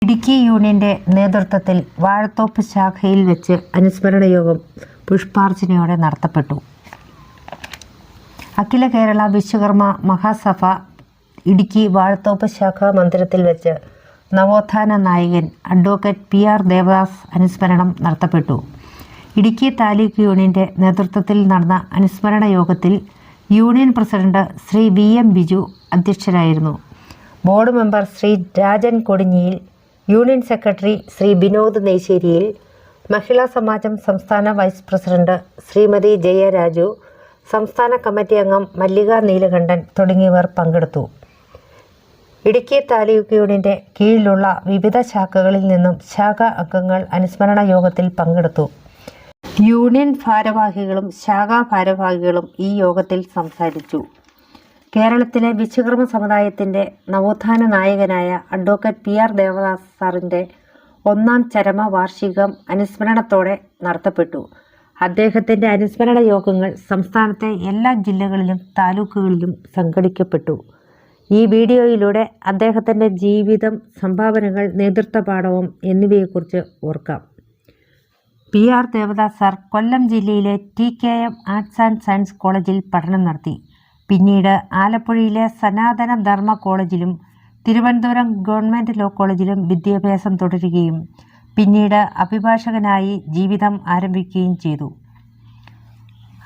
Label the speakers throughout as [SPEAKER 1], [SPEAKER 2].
[SPEAKER 1] ഇടുക്കി യൂണിയന്റെ നേതൃത്വത്തിൽ വാഴത്തോപ്പ് ശാഖയിൽ വെച്ച് അനുസ്മരണ യോഗം പുഷ്പാർച്ചനയോടെ നടത്തപ്പെട്ടു. അഖില കേരള വിശ്വകർമ്മ മഹാസഭ ഇടുക്കി വാഴത്തോപ്പ് ശാഖാ മന്ദിരത്തിൽ വെച്ച് നവോത്ഥാന നായകൻ അഡ്വക്കേറ്റ് PR ദേവദാസ് അനുസ്മരണം നടത്തപ്പെട്ടു. ഇടുക്കി താലൂക്ക് യൂണിയന്റെ നേതൃത്വത്തിൽ നടന്ന അനുസ്മരണ യോഗത്തിൽ union president Shri VM Biju അധ്യക്ഷനായിരുന്നു. ബോർഡ് മെമ്പർ ശ്രീ രാജൻ കൊടിഞ്ഞിയിൽ, യൂണിയൻ സെക്രട്ടറി ശ്രീ ബിനോദ് നെയ്ശ്ശേരിയിൽ, മഹിളാ സമാജം സംസ്ഥാന വൈസ് പ്രസിഡന്റ് ശ്രീമതി ജയരാജു, സംസ്ഥാന കമ്മിറ്റി അംഗം മല്ലിക നീലകണ്ഠൻ തുടങ്ങിയവർ പങ്കെടുത്തു. ഇടുക്കി താലൂക്ക് യൂണിയന്റെ കീഴിലുള്ള വിവിധ ശാഖകളിൽ നിന്നും ശാഖാ അംഗങ്ങൾ അനുസ്മരണ യോഗത്തിൽ പങ്കെടുത്തു. യൂണിയൻ ഭാരവാഹികളും ശാഖാ ഭാരവാഹികളും ഈ യോഗത്തിൽ സംസാരിച്ചു. കേരളത്തിലെ വിശ്വകർമ്മ സമുദായത്തിൻ്റെ നവോത്ഥാന നായകനായ അഡ്വക്കേറ്റ് PR ദേവദാസ് സാറിൻ്റെ 1ാം ചരമവാർഷികം അനുസ്മരണത്തോടെ നടത്തപ്പെട്ടു. അദ്ദേഹത്തിൻ്റെ അനുസ്മരണ യോഗങ്ങൾ സംസ്ഥാനത്തെ എല്ലാ ജില്ലകളിലും താലൂക്കുകളിലും സംഘടിപ്പിക്കപ്പെട്ടു. ഈ വീഡിയോയിലൂടെ അദ്ദേഹത്തിൻ്റെ ജീവിതം, സംഭാവനകൾ, നേതൃത്വ പാഠവും എന്നിവയെക്കുറിച്ച് ഓർക്കാം. PR ദേവദാസ് സാർ കൊല്ലം ജില്ലയിലെ TKM ആർട്സ് ആൻഡ് സയൻസ് കോളേജിൽ പഠനം നടത്തി. പിന്നീട് ആലപ്പുഴയിലെ സനാതന ധർമ്മ കോളേജിലും തിരുവനന്തപുരം ഗവൺമെൻറ് ലോ കോളേജിലും വിദ്യാഭ്യാസം തുടരുകയും പിന്നീട് അഭിഭാഷകനായി ജീവിതം ആരംഭിക്കുകയും ചെയ്തു.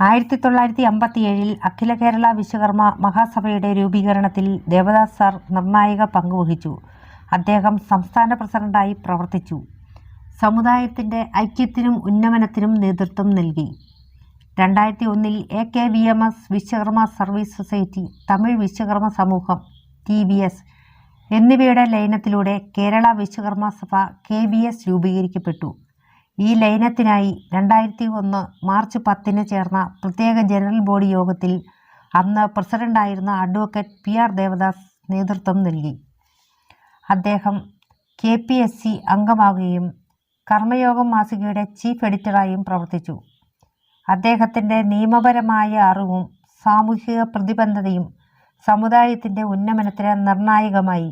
[SPEAKER 1] 1957 അഖില കേരള വിശ്വകർമ്മ മഹാസഭയുടെ രൂപീകരണത്തിൽ ദേവദാസ് സാർ നിർണായക പങ്കുവഹിച്ചു. അദ്ദേഹം സംസ്ഥാന പ്രസിഡന്റായി പ്രവർത്തിച്ചു. സമുദായത്തിൻ്റെ ഐക്യത്തിനും ഉന്നമനത്തിനും നേതൃത്വം നൽകി. 2001 AKVMS Vishwakarma service society, Tamil Vishwakarma സമൂഹം TVS എന്നിവയുടെ ലയനത്തിലൂടെ കേരള വിശ്വകർമ്മ സഭ KVS രൂപീകരിക്കപ്പെട്ടു. ഈ ലയനത്തിനായി 2001 മാർച്ച് 10 ചേർന്ന പ്രത്യേക ജനറൽ ബോഡി യോഗത്തിൽ അന്ന് പ്രസിഡന്റായിരുന്ന അഡ്വക്കേറ്റ് PR ദേവദാസ് നേതൃത്വം നൽകി. അദ്ദേഹം KPSC അംഗമാവുകയും കർമ്മയോഗം മാസികയുടെ ചീഫ് എഡിറ്ററായും പ്രവർത്തിച്ചു. അദ്ദേഹത്തിൻ്റെ നിയമപരമായ അറിവും സാമൂഹിക പ്രതിബദ്ധതയും സമുദായത്തിൻ്റെ ഉന്നമനത്തിന് നിർണായകമായി.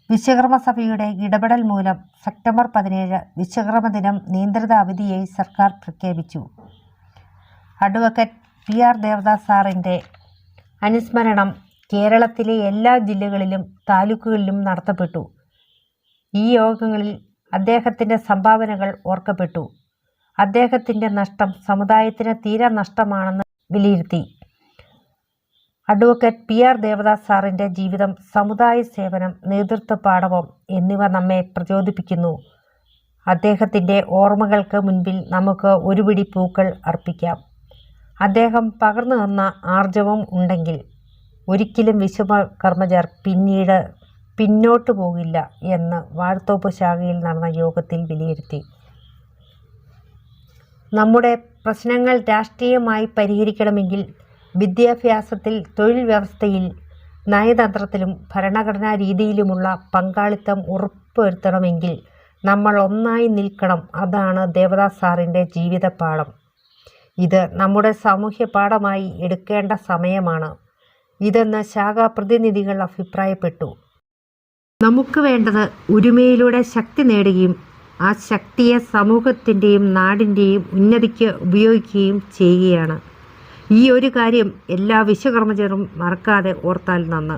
[SPEAKER 1] വിശ്വകർമ്മ സഭയുടെ ഇടപെടൽ മൂലം സെപ്റ്റംബർ 17 വിശ്വകർമ്മ ദിനം നിയന്ത്രിത അവധിയായി സർക്കാർ പ്രഖ്യാപിച്ചു. അഡ്വക്കേറ്റ് PR ദേവദാസ് സാറിൻ്റെ അനുസ്മരണം കേരളത്തിലെ എല്ലാ ജില്ലകളിലും താലൂക്കുകളിലും നടത്തപ്പെട്ടു. ഈ യോഗങ്ങളിൽ അദ്ദേഹത്തിൻ്റെ സംഭാവനകൾ ഓർക്കപ്പെട്ടു. അദ്ദേഹത്തിൻ്റെ നഷ്ടം സമുദായത്തിന് തീരെ നഷ്ടമാണെന്ന് വിലയിരുത്തി. അഡ്വക്കേറ്റ് PR ദേവദാസ് സാറിൻ്റെ ജീവിതം, സമുദായ സേവനം, നേതൃത്വ പാഠവം എന്നിവ നമ്മെ പ്രചോദിപ്പിക്കുന്നു. അദ്ദേഹത്തിൻ്റെ ഓർമ്മകൾക്ക് മുൻപിൽ നമുക്ക് ഒരു പിടി പൂക്കൾ അർപ്പിക്കാം. അദ്ദേഹം പകർന്നു തന്ന ആർജവം ഉണ്ടെങ്കിൽ ഒരിക്കലും വിശ്വകർമ്മജർ പിന്നോട്ടു പോകില്ല എന്ന് വാഴത്തോപ്പ് ശാഖയിൽ നടന്ന യോഗത്തിൽ വിലയിരുത്തി. നമ്മുടെ പ്രശ്നങ്ങൾ രാഷ്ട്രീയമായി പരിഹരിക്കണമെങ്കിൽ വിദ്യാഭ്യാസത്തിൽ, തൊഴിൽ വ്യവസ്ഥയിൽ, നയതന്ത്രത്തിലും ഭരണഘടനാ രീതിയിലുമുള്ള പങ്കാളിത്തം ഉറപ്പുവരുത്തണമെങ്കിൽ നമ്മൾ ഒന്നായി നിൽക്കണം. അതാണ് ദേവദാസ് സാറിൻ്റെ ജീവിതപാഠം. ഇത് നമ്മുടെ സാമൂഹ്യ പാഠമായി എടുക്കേണ്ട സമയമാണ് ഇതെന്ന് ശാഖാ പ്രതിനിധികൾ അഭിപ്രായപ്പെട്ടു. നമുക്ക് വേണ്ടത് ഒരുമയിലൂടെ ശക്തി നേടുകയും ആ ശക്തിയെ സമൂഹത്തിൻ്റെയും നാടിൻ്റെയും ഉന്നതിക്ക് ഉപയോഗിക്കുകയും ചെയ്യുകയാണ്. ഈ ഒരു കാര്യം എല്ലാ വിശ്വകർമ്മജരും മറക്കാതെ ഓർത്താൽ നന്ന്.